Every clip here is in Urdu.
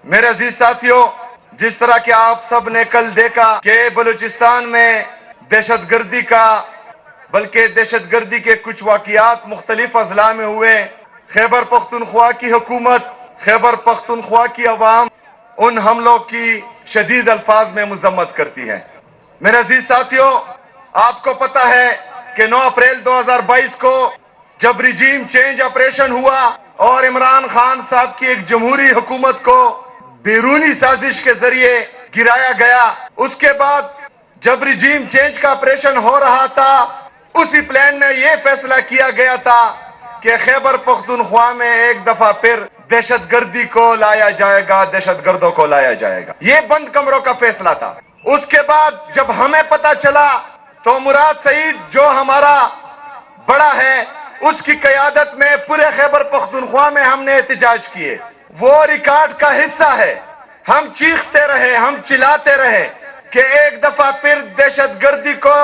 میرے عزیز ساتھیوں، جس طرح کہ آپ سب نے کل دیکھا کہ بلوچستان میں دہشت گردی کا بلکہ دہشت گردی کے کچھ واقعات مختلف اضلاع میں ہوئے، خیبر پختونخوا کی حکومت، خیبر پختونخوا کی عوام ان حملوں کی شدید الفاظ میں مذمت کرتی ہے۔ میرے عزیز ساتھیوں، آپ کو پتہ ہے کہ 9 اپریل 2022 کو جب رجیم چینج آپریشن ہوا اور عمران خان صاحب کی ایک جمہوری حکومت کو بیرونی سازش کے ذریعے گرایا گیا، اس کے بعد جب رجیم چینج کا آپریشن ہو رہا تھا، اسی پلان میں یہ فیصلہ کیا گیا تھا کہ خیبر پختونخوا میں ایک دفعہ پھر دہشت گردی کو لایا جائے گا، دہشت گردوں کو لایا جائے گا۔ یہ بند کمروں کا فیصلہ تھا۔ اس کے بعد جب ہمیں پتا چلا تو مراد سعید جو ہمارا بڑا ہے، اس کی قیادت میں پورے خیبر پختونخوا میں ہم نے احتجاج کیے۔ وہ ریکارڈ کا حصہ ہے۔ ہم چیختے رہے، ہم چلاتے رہے کہ ایک دفعہ پھر دہشت گردی کو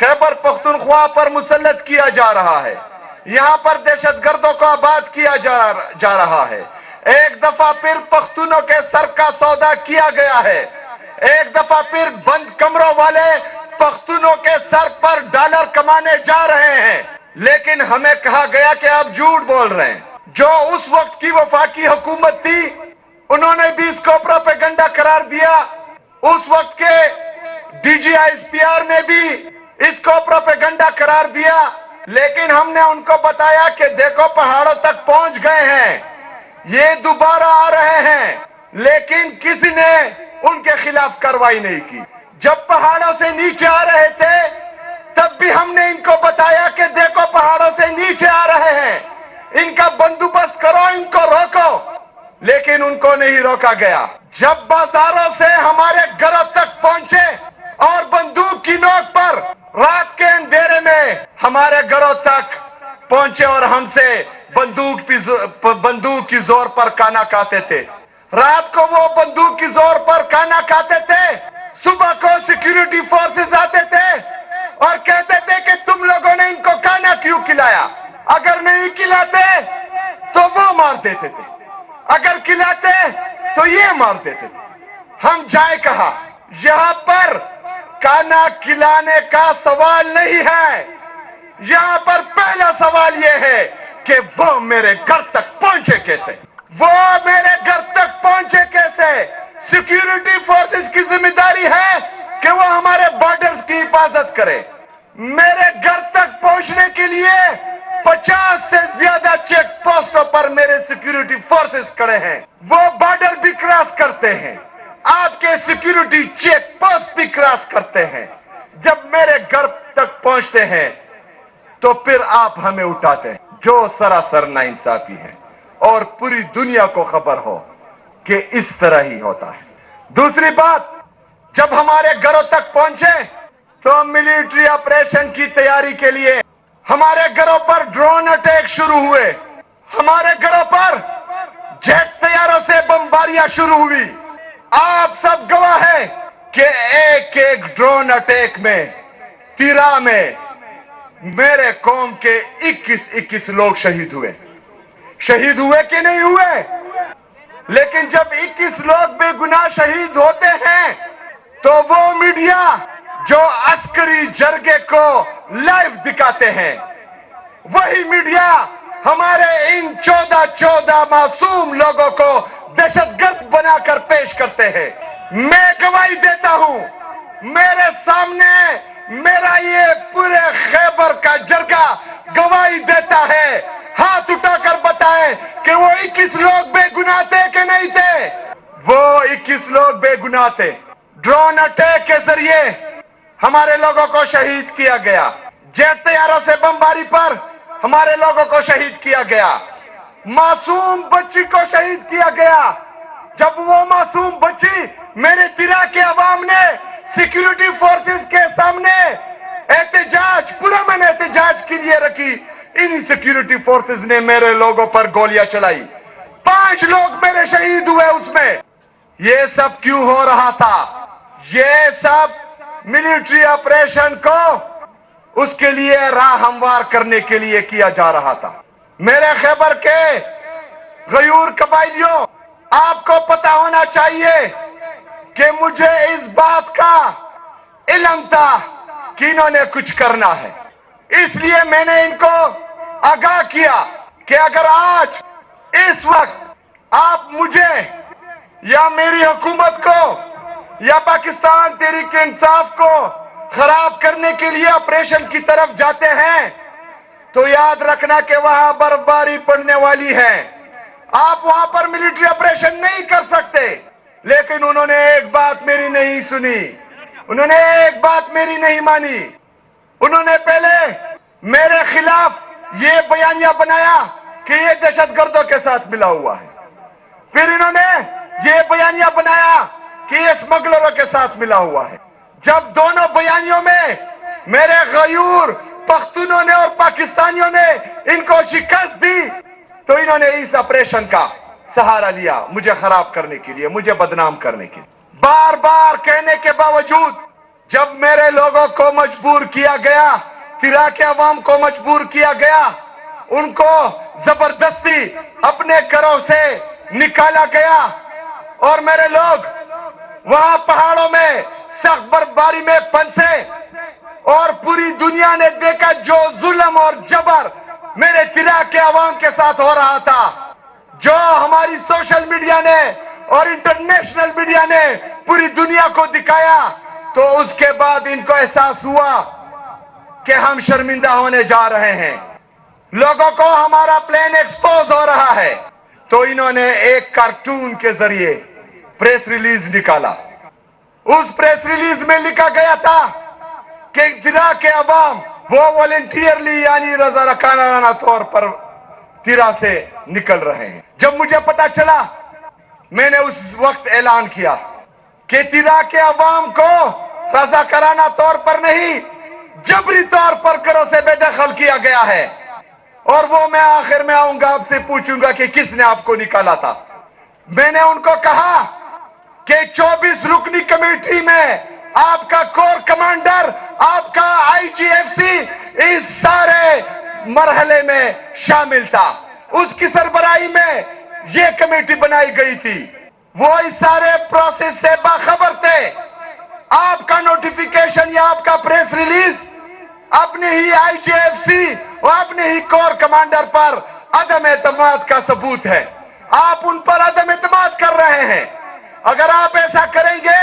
خیبر پختونخوا پر مسلط کیا جا رہا ہے، یہاں پر دہشت گردوں کو آباد کیا جا رہا ہے، ایک دفعہ پھر پختونوں کے سر کا سودا کیا گیا ہے، ایک دفعہ پھر بند کمروں والے پختونوں کے سر پر ڈالر کمانے جا رہے ہیں۔ لیکن ہمیں کہا گیا کہ آپ جھوٹ بول رہے ہیں۔ جو اس وقت کی وفاقی حکومت تھی، انہوں نے بھی اس کو پروپیگنڈا قرار دیا۔ اس وقت کے D G S P R نے بھی اس کو پروپیگنڈا قرار دیا، لیکن ہم نے ان کو بتایا کہ دیکھو پہاڑوں تک پہنچ گئے ہیں، یہ دوبارہ آ رہے ہیں، لیکن کسی نے ان کے خلاف کارروائی نہیں کی۔ جب پہاڑوں سے نیچے آ رہے تھے تب بھی ہم نے ان کو بتایا کہ دیکھو پہاڑوں سے نیچے آ رہے ہیں، ان کا بندوبست کرو، ان کو روکو، لیکن ان کو نہیں روکا گیا۔ جب بازاروں سے ہمارے گھروں تک پہنچے اور بندوق کی نوک پر رات کے اندھیرے میں ہمارے گھروں تک پہنچے اور ہم سے بندوق کی زور پر کھانا کھاتے تھے، رات کو وہ بندوق کی زور پر کھانا کھاتے تھے، صبح کو سیکیورٹی فورسز آتے تھے اور کہتے تھے کہ تم لوگوں نے ان کو کھانا کیوں کھلایا؟ اگر نہیں کھلاتے تو وہ مار دیتے تھے، اگر کھلاتے تو یہ مار دیتے تھے۔ ہم جائے کہاں؟ یہاں پر کھانا کھلانے کا سوال نہیں ہے، یہاں پر پہلا سوال یہ ہے کہ وہ میرے گھر تک پہنچے کیسے، وہ میرے گھر تک پہنچے کیسے۔ سیکیورٹی فورسز کی ذمہ داری ہے کہ وہ ہمارے بارڈرز کی حفاظت کرے۔ میرے گھر تک پہنچنے کے لیے 50 سے زیادہ چیک پوسٹوں پر میرے سیکیورٹی فورسز کھڑے ہیں، وہ بارڈر بھی کراس کرتے ہیں، آپ کے سیکیورٹی چیک پوسٹ بھی کراس کرتے ہیں۔ جب میرے گھر تک پہنچتے ہیں تو پھر آپ ہمیں اٹھاتے ہیں، جو سراسر ناانصافی ہے اور پوری دنیا کو خبر ہو کہ اس طرح ہی ہوتا ہے۔ دوسری بات، جب ہمارے گھروں تک پہنچے تو ملٹری آپریشن کی تیاری کے لیے ہمارے گھروں پر ڈرون اٹیک شروع ہوئے، ہمارے گھروں پر جیٹ طیاروں سے بمباریاں شروع ہوئی۔ آپ سب گواہ ہیں کہ ایک ایک ڈرون اٹیک میں، تیرا میں میرے قوم کے 21 لوگ شہید ہوئے کہ نہیں ہوئے؟ لیکن جب 21 لوگ بے گناہ شہید ہوتے ہیں تو وہ میڈیا جو عسکری جرگے کو لائیو دکھاتے ہیں، وہی میڈیا ہمارے ان 14 معصوم لوگوں کو دہشت گرد بنا کر پیش کرتے ہیں۔ میں گواہی دیتا ہوں، میرے سامنے میرا یہ پورے خیبر کا جرگہ گواہی دیتا ہے، ہاتھ اٹھا کر بتائیں کہ وہ 21 لوگ بے گناہ تھے کہ نہیں تھے؟ وہ 21 لوگ بے گناہ تھے۔ ڈرون اٹیک کے ذریعے ہمارے لوگوں کو شہید کیا گیا، جیٹ طیاروں سے بمباری پر ہمارے لوگوں کو شہید کیا گیا، معصوم بچی کو شہید کیا گیا۔ جب وہ معصوم بچی میرے تیرا کے عوام نے سیکیورٹی فورسز کے سامنے احتجاج، پرامن احتجاج کے لیے رکھی، انہی سیکیورٹی فورسز نے میرے لوگوں پر گولیاں چلائی، 5 لوگ میرے شہید ہوئے اس میں۔ یہ سب کیوں ہو رہا تھا؟ یہ سب ملٹری آپریشن کو اس کے لیے راہ ہموار کرنے کے لیے کیا جا رہا تھا۔ میرے خیبر کے غیور قبائلیوں، آپ کو پتا ہونا چاہیے کہ مجھے اس بات کا علم تھا کہ انہوں نے کچھ کرنا ہے، اس لیے میں نے ان کو آگاہ کیا کہ اگر آج اس وقت آپ مجھے یا میری حکومت کو یا پاکستان تحریک انصاف کو خراب کرنے کے لیے آپریشن کی طرف جاتے ہیں تو یاد رکھنا کہ وہاں برفباری پڑنے والی ہے، آپ وہاں پر ملٹری آپریشن نہیں کر سکتے۔ لیکن انہوں نے ایک بات میری نہیں سنی، انہوں نے ایک بات میری نہیں مانی، انہوں نے پہلے میرے خلاف یہ بیانیہ بنایا کہ یہ دہشت گردوں کے ساتھ ملا ہوا ہے، پھر انہوں نے یہ بیانیہ بنایا کہ یہ اسمگلروں کے ساتھ ملا ہوا ہے۔ جب دونوں بیانیوں میں میرے غیور پختونوں نے اور پاکستانیوں نے ان کو شکست دی تو انہوں نے اس آپریشن کا سہارا لیا مجھے خراب کرنے کے لیے، مجھے بدنام کرنے کے لیے۔ بار بار کہنے کے باوجود جب میرے لوگوں کو مجبور کیا گیا، عراق کے عوام کو مجبور کیا گیا، ان کو زبردستی اپنے گھروں سے نکالا گیا اور میرے لوگ وہاں پہاڑوں میں سخت برفباری میں پھنسے اور پوری دنیا نے دیکھا جو ظلم اور جبر میرے عراق کے عوام کے ساتھ ہو رہا تھا، جو ہماری سوشل میڈیا نے اور انٹرنیشنل میڈیا نے پوری دنیا کو دکھایا، تو اس کے بعد ان کو احساس ہوا کہ ہم شرمندہ ہونے جا رہے ہیں، لوگوں کو ہمارا پلان ایکسپوز ہو رہا ہے۔ تو انہوں نے ایک کارٹون کے ذریعے پریس ریلیز نکالا، اس پریس ریلیز میں لکھا گیا تھا کہ عراق کے عوام وہ والنٹیئرلی یعنی رضا رکانہ طور پر تیرا سے نکل رہے ہیں۔ جب مجھے پتا چلا میں نے اس وقت اعلان کیا کہ عراق کے عوام کو رضاکارانہ طور پر نہیں جبری طور پر گھروں سے بے دخل کیا گیا ہے، اور وہ میں آخر میں آؤں گا آپ سے پوچھوں گا کہ کس نے آپ کو نکالا تھا۔ میں نے ان کو کہا کہ 24 رکنی کمیٹی میں آپ کا کور کمانڈر، آپ کا آئی جی ایف سی اس سارے مرحلے میں شامل تھا، اس کی سربراہی میں یہ کمیٹی بنائی گئی تھی، وہ اس سارے پروسیس سے باخبر تھے۔ آپ کا نوٹیفیکیشن یا آپ کا پریس ریلیز اپنے ہی آئی جی ایف سی اور اپنے ہی کور کمانڈر پر عدم اعتماد کا ثبوت ہے، آپ ان پر عدم اعتماد کر رہے ہیں۔ اگر آپ ایسا کریں گے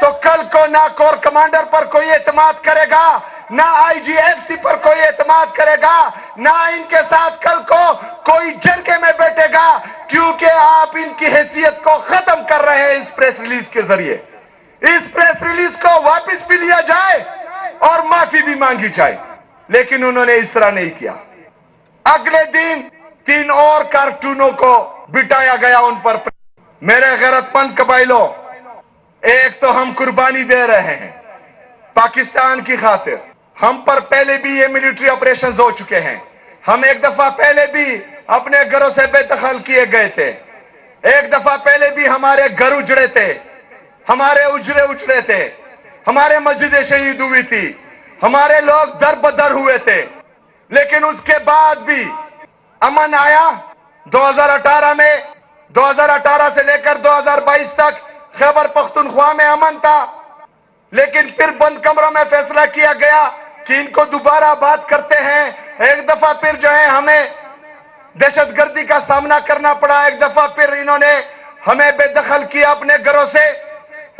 تو کل کو نہ کور کمانڈر پر کوئی اعتماد کرے گا، نہ آئی جی ایف سی پر کوئی اعتماد کرے گا، نہ ان کے ساتھ کل کو کوئی جرگے میں بیٹھے گا، کیونکہ آپ ان کی حیثیت کو ختم کر رہے ہیں اس پریس ریلیز کے ذریعے۔ اس پریس ریلیز کو واپس بھی لیا جائے اور معافی بھی مانگی جائے، لیکن انہوں نے اس طرح نہیں کیا۔ اگلے دن 3 اور کارٹونوں کو بٹایا گیا ان پر۔ میرے غیرت مند قبائلوں، ایک تو ہم قربانی دے رہے ہیں پاکستان کی خاطر، ہم پر پہلے بھی یہ ملٹری آپریشنز ہو چکے ہیں، ہم ایک دفعہ پہلے بھی اپنے گھروں سے بے دخل کیے گئے تھے، ایک دفعہ پہلے بھی ہمارے گھر اجڑے تھے، ہمارے اجڑے اجڑے تھے، ہمارے مسجدیں شہید ہوئی تھی، ہمارے لوگ در بدر ہوئے تھے، لیکن اس کے بعد بھی امن آیا۔ 2018 میں 2018 سے لے کر 2022 تک خیبر پختونخوا میں امن تھا، لیکن پھر بند کمروں میں فیصلہ کیا گیا کہ ان کو دوبارہ بات کرتے ہیں۔ ایک دفعہ پھر جو ہے ہمیں دہشت گردی کا سامنا کرنا پڑا، ایک دفعہ پھر انہوں نے ہمیں بے دخل کیا اپنے گھروں سے۔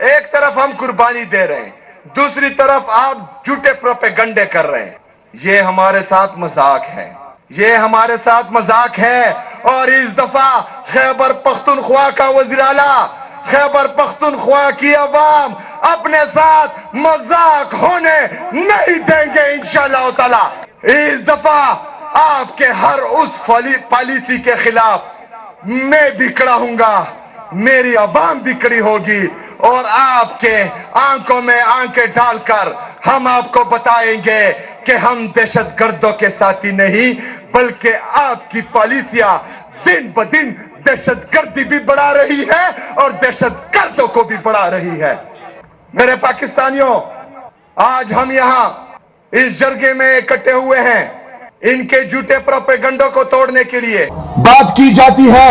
ایک طرف ہم قربانی دے رہے ہیں، دوسری طرف آپ جھوٹے پروپیگنڈے کر رہے ہیں، یہ ہمارے ساتھ مذاق ہے، یہ ہمارے ساتھ مذاق ہے۔ اور اس دفعہ خیبر پختونخوا کا وزیر اعلیٰ، خیبر پختونخوا کی عوام اپنے ساتھ مذاق ہونے نہیں دیں گے انشاءاللہ تعالی۔ اس دفعہ آپ کے ہر اس پالیسی کے خلاف میں بھی کھڑا ہوں گا، میری عوام بھی کھڑی ہوگی، اور آپ کے آنکھوں میں آنکھیں ڈال کر ہم آپ کو بتائیں گے کہ ہم دہشت گردوں کے ساتھی نہیں، بلکہ آپ کی پالیسیاں دن بدن دہشت گردی بھی بڑھا رہی ہے اور دہشت گردوں کو بھی بڑھا رہی ہے۔ میرے پاکستانیوں، آج ہم یہاں اس جرگے میں اکٹھے ہوئے ہیں ان کے جھوٹے پروپیگنڈوں کو توڑنے کے لیے۔ بات کی جاتی ہے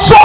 100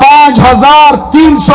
5300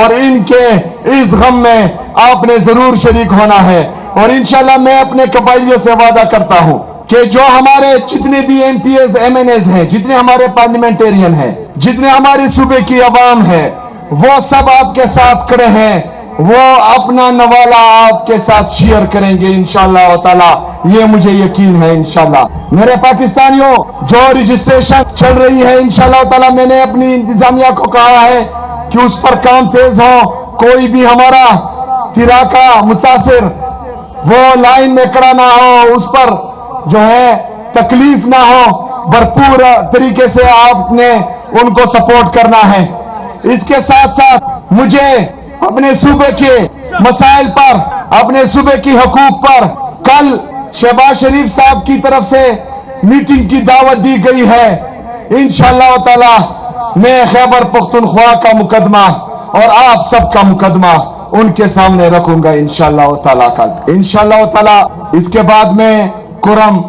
اور ان کے اس غم میں آپ نے ضرور شریک ہونا ہے. اور انشاءاللہ میں اپنے قبائلیوں سے وعدہ کرتا ہوں کہ جو ہمارے جتنے بھی M P As M N As ہیں، جتنے ہمارے پارلیمنٹیرین ہیں، جتنے ہمارے صوبے کی عوام ہے، وہ سب آپ کے ساتھ کھڑے ہیں. وہ اپنا نوالا آپ کے ساتھ شیئر کریں گے انشاءاللہ تعالی. یہ مجھے یقین ہے انشاءاللہ. میرے پاکستانیوں، جو رجسٹریشن چل رہی ہے انشاءاللہ تعالی، میں نے اپنی انتظامیہ کو کہا ہے کہ اس پر کام تیز ہو. کوئی بھی ہمارا تیراکا متاثر وہ لائن میں کھڑا نہ ہو، اس پر جو ہے تکلیف نہ ہو. بھرپور طریقے سے آپ نے ان کو سپورٹ کرنا ہے. اس کے ساتھ ساتھ مجھے اپنے صوبے کے مسائل پر، اپنے صوبے کی حقوق پر کل شہباز شریف صاحب کی طرف سے میٹنگ کی دعوت دی گئی ہے. انشاءاللہ تعالی میں خیبر پختونخوا کا مقدمہ اور آپ سب کا مقدمہ ان کے سامنے رکھوں گا انشاءاللہ تعالی کل. انشاءاللہ تعالی اس کے بعد میں کرم،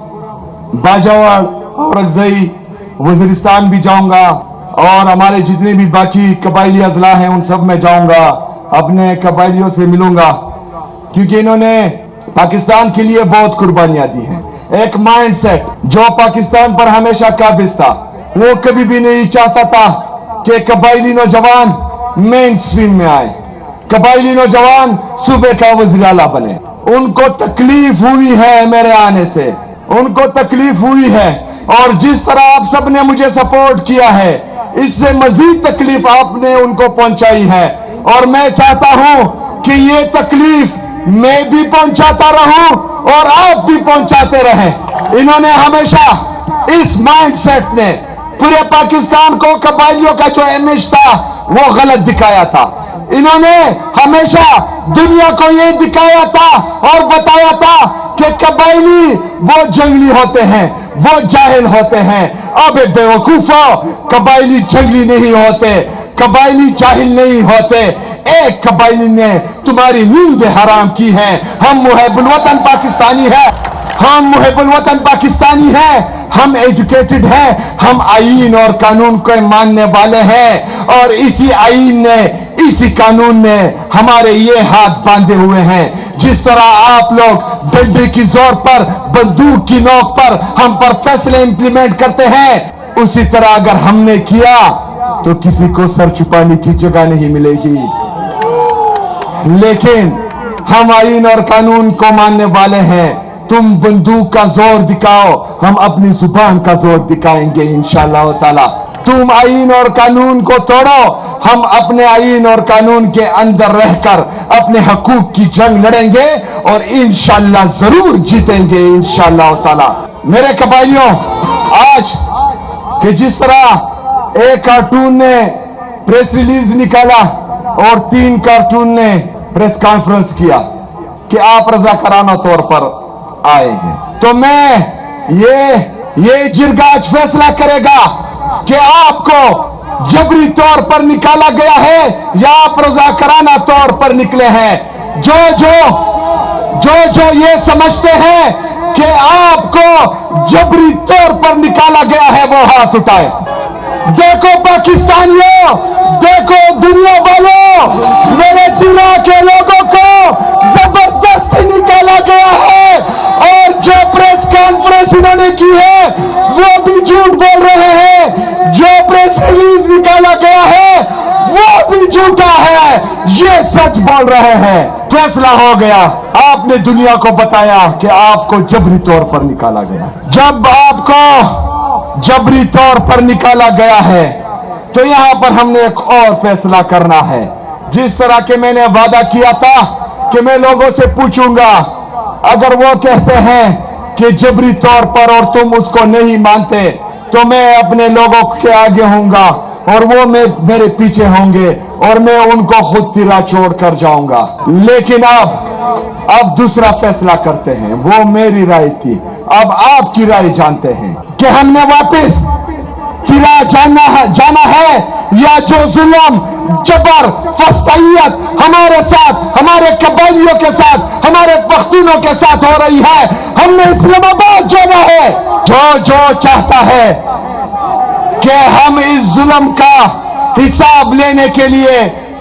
باجوڑ اور اگزئی، وزیرستان بھی جاؤں گا اور ہمارے جتنے بھی باقی قبائلی اضلاع ہیں ان سب میں جاؤں گا. اپنے قبائلیوں سے ملوں گا کیونکہ انہوں نے پاکستان کے لیے بہت قربانیاں دی ہیں. ایک مائنڈ سیٹ جو پاکستان پر ہمیشہ قابض تھا، وہ کبھی بھی نہیں چاہتا تھا کہ قبائلی نوجوان مین سٹریم میں آئے، قبائلی نوجوان صوبے کا وزیر اعلیٰ بنے. ان کو تکلیف ہوئی ہے میرے آنے سے، ان کو تکلیف ہوئی ہے. اور جس طرح آپ سب نے مجھے سپورٹ کیا ہے، اس سے مزید تکلیف آپ نے ان کو پہنچائی ہے. اور میں چاہتا ہوں کہ یہ تکلیف میں بھی پہنچاتا رہوں اور آپ بھی پہنچاتے رہیں. انہوں نے ہمیشہ اس مائنڈ سیٹ نے پورے پاکستان کو قبائلیوں کا جو امیج تھا وہ غلط دکھایا تھا. انہوں نے ہمیشہ دنیا کو یہ دکھایا تھا اور بتایا تھا کہ قبائلی وہ جنگلی ہوتے ہیں، وہ جاہل ہوتے ہیں. اب بے وقوفو، قبائلی جنگلی نہیں ہوتے، قبائلی جاہل نہیں ہوتے. ایک قبائلی نے تمہاری نیند حرام کی ہے. ہم محب الوطن پاکستانی ہیں، ہم محب الوطن پاکستانی ہیں، ہم ایجوکیٹڈ ہیں، ہم آئین اور قانون کو ماننے والے ہیں. اور اسی آئین نے، اسی قانون نے ہمارے یہ ہاتھ باندھے ہوئے ہیں. جس طرح آپ لوگ ڈنڈے کی زور پر، بندوق کی نوک پر ہم پر فیصلے امپلیمنٹ کرتے ہیں، اسی طرح اگر ہم نے کیا تو کسی کو سر چھپانے کی جگہ نہیں ملے گی. لیکن ہم آئین اور قانون کو ماننے والے ہیں. تم بندوق کا زور دکھاؤ، ہم اپنی زبان کا زور دکھائیں گے انشاءاللہ تعالی. تم آئین اور قانون کو توڑو، ہم اپنے آئین اور قانون کے اندر رہ کر اپنے حقوق کی جنگ لڑیں گے اور انشاءاللہ ضرور جیتیں گے انشاءاللہ تعالی. میرے قبائلیوں، آج کہ جس طرح ایک کارٹون نے پریس ریلیز نکالا اور 3 کارٹون نے پریس کانفرنس کیا کہ آپ رضاکارانہ طور پر آئے ہیں، تو میں یہ جرگہ آج فیصلہ کرے گا کہ آپ کو جبری طور پر نکالا گیا ہے یا آپ رضاکارانہ طور پر نکلے ہیں. جو یہ سمجھتے ہیں کہ آپ کو جبری طور پر نکالا گیا ہے وہ ہاتھ اٹھائے. دیکھو پاکستانیوں، دیکھو دنیا والوں، میرے تیرا کے لوگوں کو زبردستی نکالا گیا ہے. اور جو پریس کانفرنس انہوں نے کی ہے وہ بھی جھوٹ بول رہے ہیں، جو پریس ریلیز نکالا گیا ہے وہ بھی جھوٹا ہے، یہ سچ بول رہے ہیں. فیصلہ ہو گیا، آپ نے دنیا کو بتایا کہ آپ کو جبری طور پر نکالا گیا. جب آپ کو جبری طور پر نکالا گیا ہے تو یہاں پر ہم نے ایک اور فیصلہ کرنا ہے. جس طرح کہ میں نے وعدہ کیا تھا کہ میں لوگوں سے پوچھوں گا، اگر وہ کہتے ہیں کہ جبری طور پر اور تم اس کو نہیں مانتے تو میں اپنے لوگوں کے آگے ہوں گا اور وہ میرے پیچھے ہوں گے اور میں ان کو خود تیرا چھوڑ کر جاؤں گا. لیکن اب دوسرا فیصلہ کرتے ہیں. وہ میری رائے تھی، اب آپ کی رائے جانتے ہیں کہ ہم نے واپس تیرا جانا ہے یا جو ظلم، جبر، فسطائیت ہمارے ساتھ، ہمارے قبائلیوں کے ساتھ، ہمارے پختونوں کے ساتھ ہو رہی ہے، ہم نے اسلام آباد جانا ہے. جو چاہتا ہے کہ ہم اس ظلم کا حساب لینے کے لیے